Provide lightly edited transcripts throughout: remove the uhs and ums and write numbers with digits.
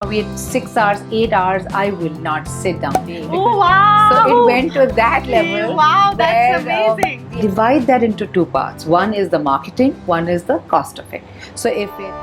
wait 6 hours, 8 hours, I will not sit down. Oh, wow! So it went to that level. Wow, that's where, amazing. divide that into two parts. One is the marketing, one is the cost of it. So if it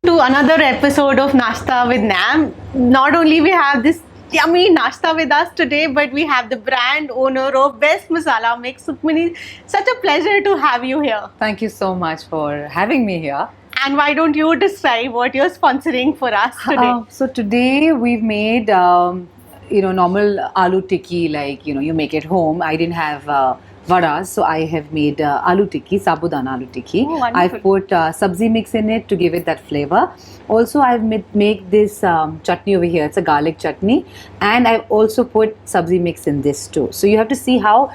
To another episode of Nashta with Nam. Not only we have this yummy nashta with us today, but we have the brand owner of Best Masala Mix, Sukmini. Such a pleasure to have you here. Thank you so much for having me here. And why don't you describe what you're sponsoring for us today? So today we've made normal aloo tikki, like you make it home. I didn't have vadas, so I have made aloo tikki, sabudana aloo tikki. Oh, wonderful. I've put sabzi mix in it to give it that flavor. Also, I've made this chutney over here. It's a garlic chutney, and I've also put sabzi mix in this too. So you have to see how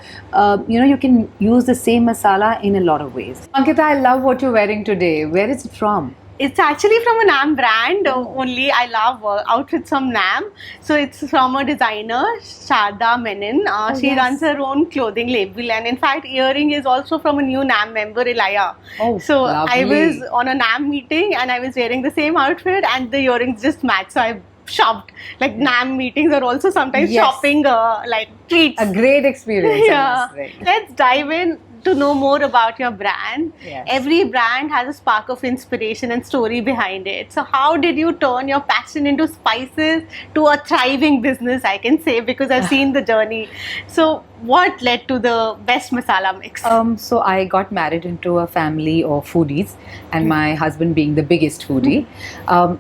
you can use the same masala in a lot of ways. Ankita, I love what you're wearing today. Where is it from? It's actually from a NAM brand only. I love outfits from NAM. So it's from a designer, Sharda Menon. She yes. runs her own clothing label, and in fact, earring is also from a new NAM member, Elia. Oh, so I lovely. was on a NAM meeting and I was wearing the same outfit, and the earrings just matched. So I shopped. Like NAM meetings are also sometimes Yes. shopping like treats. A great experience. I Yeah. must say. Let's dive in to know more about your brand. Yes. Every brand has a spark of inspiration and story behind it. So how did you turn your passion into spices to a thriving business, I can say, because I've seen the journey. So what led to the Best Masala Mix? So I got married into a family of foodies, and my husband being the biggest foodie,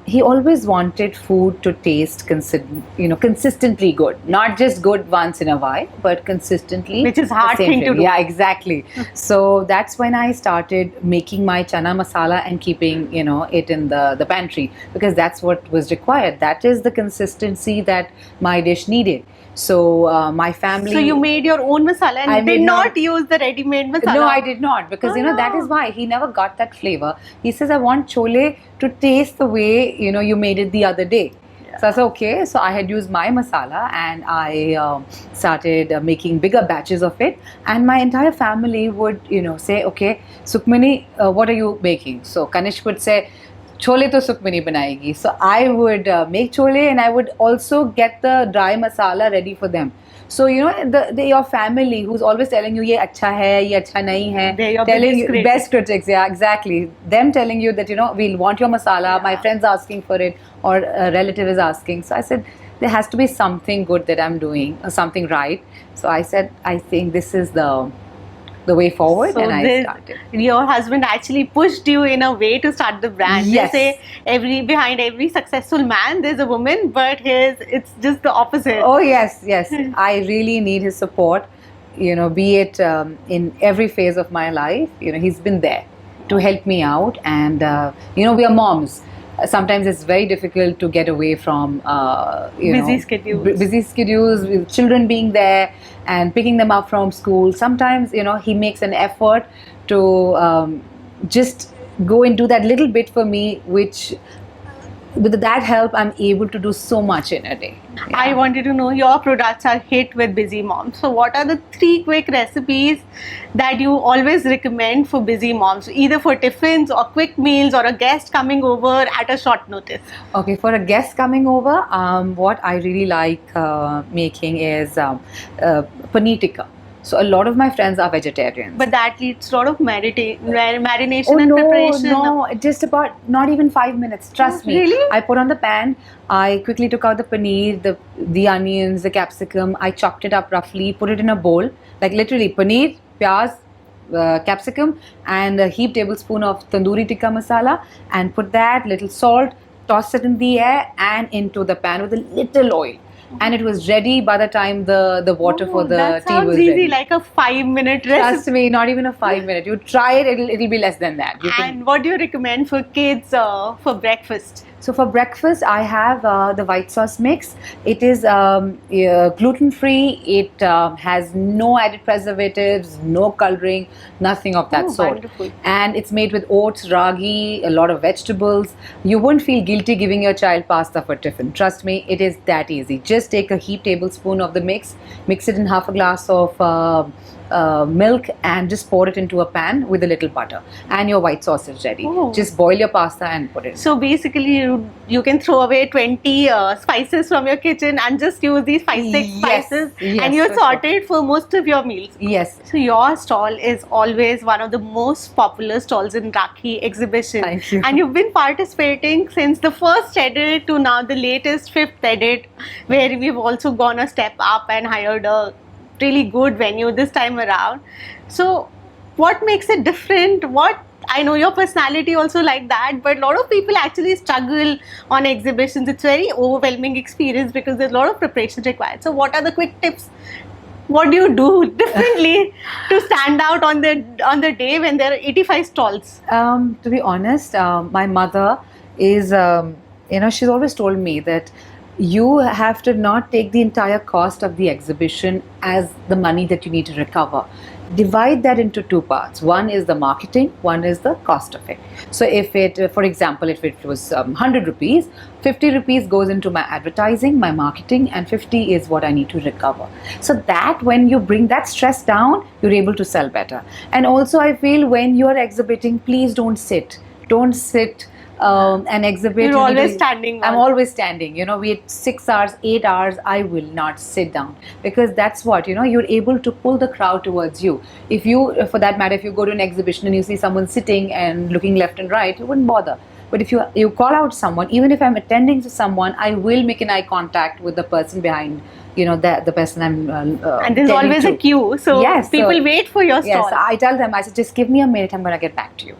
he always wanted food to taste consistently good, not just good once in a while, but consistently. Which is the hard same thing to do. Yeah, exactly. So that's when I started making my chana masala and keeping it in the pantry, because that's what was required. That is the consistency that my dish needed. So my family. So you made your own masala and I did made not use the ready-made masala? No, I did not, because that is why he never got that flavor. He says, I want chole to taste the way you made it the other day. So I said, okay. So I had used my masala, and I started making bigger batches of it. And my entire family would say, okay, Sukmini, what are you making? So Kanish would say, chole to Sukmini banaegi. So I would make chole, and I would also get the dry masala ready for them. So your family who's always telling you ye acha hai, ye acha nahi hai, They're your telling biggest you critics. best critics, yeah, exactly. Them telling you that we'll want your masala. My friends asking for it, or a relative is asking. So I said there has to be something good that I'm doing, or something right. So I said I think this is the way forward, and I started. Your husband actually pushed you in a way to start the brand. Yes. They say behind every successful man there's a woman, but it's just the opposite. Oh yes. I really need his support. Be it in every phase of my life. He's been there to help me out, and we are moms. Sometimes it's very difficult to get away from Busy schedules. busy schedules with children being there and picking them up from school. Sometimes he makes an effort to just go and do that little bit for me, which with that help I'm able to do so much in a day. Yeah. I wanted to know, your products are hit with busy moms. So what are the 3 quick recipes that you always recommend for busy moms, either for tiffins or quick meals or a guest coming over at a short notice? Okay, for a guest coming over, what I really like making is paneer tikka. So a lot of my friends are vegetarians. But that needs a lot of marination and preparation. No, just about not even 5 minutes. Trust me. Really? I put on the pan. I quickly took out the paneer, the onions, the capsicum. I chopped it up roughly, put it in a bowl, like literally paneer, pyaz, capsicum, and a heaped tablespoon of tandoori tikka masala, and put that little salt, toss it in the air and into the pan with a little oil. And it was ready by the time the water for the that tea sounds was easy, ready. like a 5-minute recipe. Trust me, not even a 5 minute. You try it, it'll be less than that. And what do you recommend for kids for breakfast? So for breakfast, I have the white sauce mix. It is gluten free. It has no added preservatives, no coloring, nothing of that sort. Wonderful. And it's made with oats, ragi, a lot of vegetables. You won't feel guilty giving your child pasta for tiffin. Trust me, it is that easy. Just take a heaped tablespoon of the mix it in half a glass of milk and just pour it into a pan with a little butter, and your white sauce is ready. Oh. Just boil your pasta and put it. So basically, you can throw away 20 spices from your kitchen and just use these 5-6 Yes, spices, yes, and you're for sure. sorted for most of your meals. Yes. So your stall is always one of the most popular stalls in Rakhi exhibition. Thank you. And you've been participating since the first edit to now the latest 5th edit, where we've also gone a step up and hired a really good venue this time around. So what makes it different? I know your personality also like that, but a lot of people actually struggle on exhibitions. It's very overwhelming experience because there's a lot of preparation required. So what are the quick tips? What do you do differently to stand out on the day when there are 85 stalls? To be honest, my mother is, she's always told me that you have to not take the entire cost of the exhibition as the money that you need to recover. Divide that into two parts. One is the marketing, one is the cost of it. So if it, for example, if it was 100 rupees, 50 rupees goes into my advertising, my marketing, and 50 is what I need to recover. So that when you bring that stress down, you're able to sell better. And also I feel when you're exhibiting, please don't sit. Don't sit and exhibit. You're always standing. I'm always standing. We had 6 hours, 8 hours. I will not sit down, because that's what, you're able to pull the crowd towards you. If you, for that matter, if you go to an exhibition and you see someone sitting and looking left and right, you wouldn't bother. But if you call out someone, even if I'm attending to someone, I will make an eye contact with the person behind, the person I'm and there's tending always to. a queue. So Yes, people so- wait for your stall. Yes, I tell them, I said, just give me a minute, I'm going to get back to you.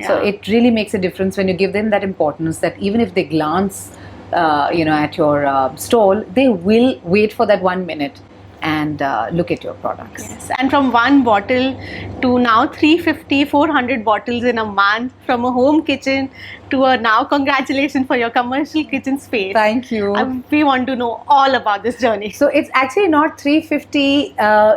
So Yeah. it really makes a difference when you give them that importance, that even if they glance, at your stall, they will wait for that 1 minute and look at your products. Yes. And from one bottle to now 350, 400 bottles in a month, from a home kitchen to a now congratulations for your commercial kitchen space. Thank you. We want to know all about this journey. So it's actually not 350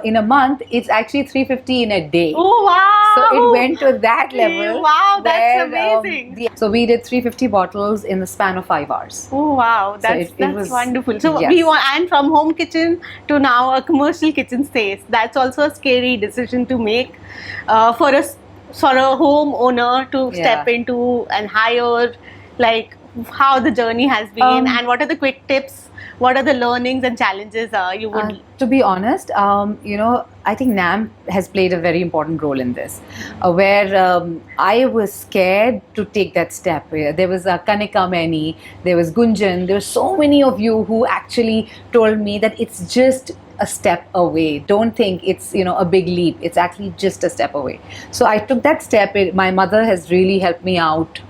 in a month, it's actually 350 in a day. Oh wow! So it went to that level. Wow, that's where, amazing. so we did 350 bottles in the span of 5 hours. Oh wow, that's it that's was- wonderful. So yes. we want, and from home kitchen to now a commercial kitchen space. That's also a scary decision to make for a home owner to step Yeah. into and hire. Like how the journey has been, and what are the quick tips? What are the learnings and challenges you would? To be honest, I think NAM has played a very important role in this, where I was scared to take that step. There was Kanika Meni, there was Gunjan, there were so many of you who actually told me that it's just a step away. Don't think it's a big leap. It's actually just a step away. So I took that step. My mother has really helped me out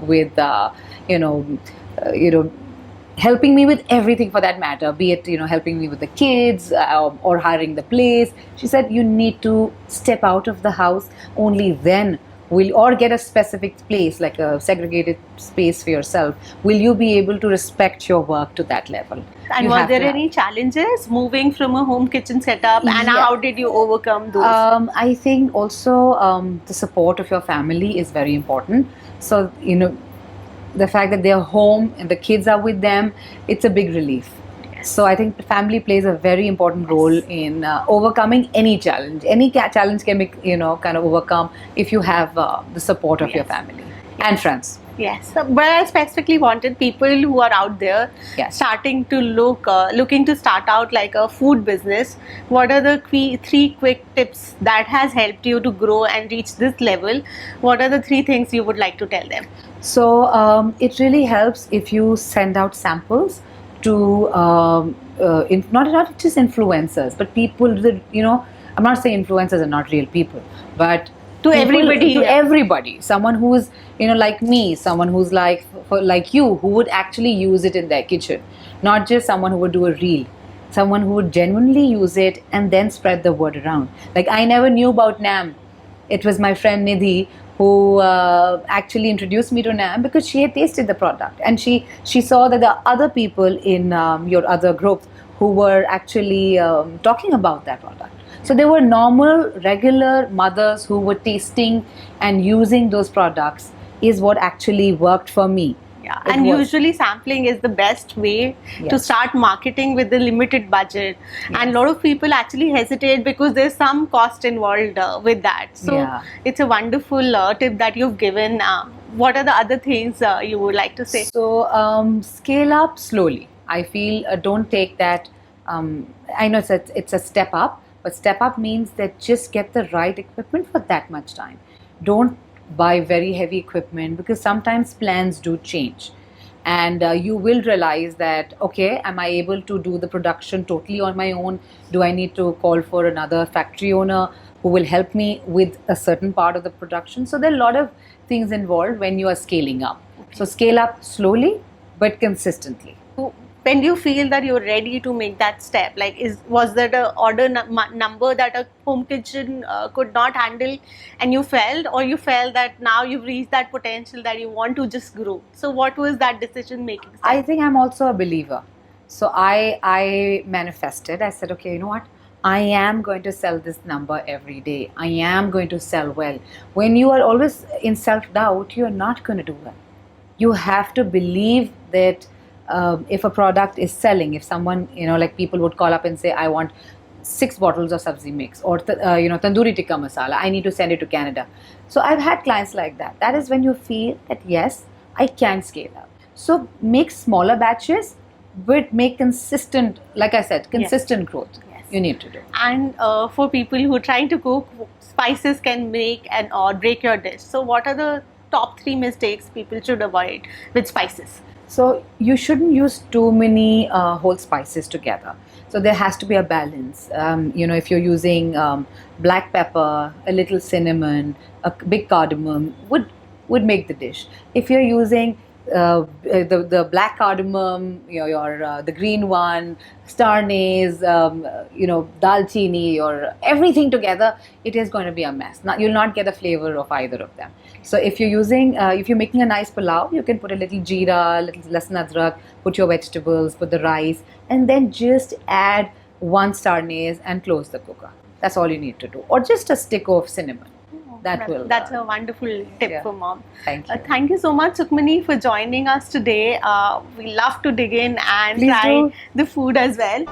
with helping me with everything for that matter, be it helping me with the kids or hiring the place. She said you need to step out of the house, only then or get a specific place, like a segregated space for yourself, will you be able to respect your work to that level. And You were have there to have- any challenges moving from a home kitchen setup, and Yeah. how did you overcome those? I think also the support of your family is very important. So, the fact that they're home and the kids are with them, it's a big relief. So I think the family plays a very important role in overcoming any challenge. Any challenge can be, kind of overcome if you have the support of your Yes. family and friends. Yes, but I specifically wanted people who are out there Yes. starting to looking to start out like a food business. What are the three quick tips that has helped you to grow and reach this level? What are the 3 things you would like to tell them? So it really helps if you send out samples to not just influencers, but people that, I'm not saying influencers are not real people, but To people- everybody, to yeah. everybody, someone who is like me, someone who's like you, who would actually use it in their kitchen, not just someone who would do a reel, someone who would genuinely use it and then spread the word around. Like, I never knew about NAM. It was my friend Nidhi who actually introduced me to NAM because she had tasted the product, and she saw that the other people in your other group who were actually talking about that product. So there were normal, regular mothers who were tasting and using those products is what actually worked for me. Yeah, It and was. usually sampling is the best way to Yes. start marketing with the limited budget. And a Yes. lot of people actually hesitate because there's some cost involved with that. So Yeah. it's a wonderful tip that you've given. What are the other things you would like to say? So scale up slowly. I feel don't take that. I know it's a step up, but step up means that just get the right equipment for that much time. Don't buy very heavy equipment because sometimes plans do change, and you will realize that okay, am I able to do the production totally on my own? Do I need to call for another factory owner who will help me with a certain part of the production? So there are a lot of things involved when you are scaling up. So scale up slowly but consistently. When do you feel that you're ready to make that step? Like, was that a order number that a home kitchen could not handle, and you felt, or you felt that now you've reached that potential that you want to just grow? So, what was that decision making step? I think I'm also a believer. So I manifested. I said, okay, you know what? I am going to sell this number every day. I am going to sell well. When you are always in self-doubt, you are not going to do well. You have to believe that if a product is selling, if someone, like people would call up and say, I want 6 bottles of sabzi mix or tandoori tikka masala, I need to send it to Canada. So I've had clients like that. That is when you feel that yes, I can scale up. So make smaller batches, but make consistent, like I said, consistent growth. Yes. You need to do. And for people who are trying to cook, spices can make or break your dish. So, what are the top 3 mistakes people should avoid with spices? So you shouldn't use too many whole spices together. So there has to be a balance. If you're using black pepper, a little cinnamon, a big cardamom would make the dish. If you're using the black cardamom, the green one, star anise, dalchini, or everything together, it is going to be a mess. You'll not get the flavor of either of them. So if you're making a nice pulao, you can put a little jeera, a little lasan adrak, put your vegetables, put the rice, and then just add 1 star anise and close the cooker. That's all you need to do. Or just a stick of cinnamon. That's a wonderful tip for mom. Thank you. Thank you so much, Sukhmani, for joining us today. We love to dig in and Please try do. the food as well.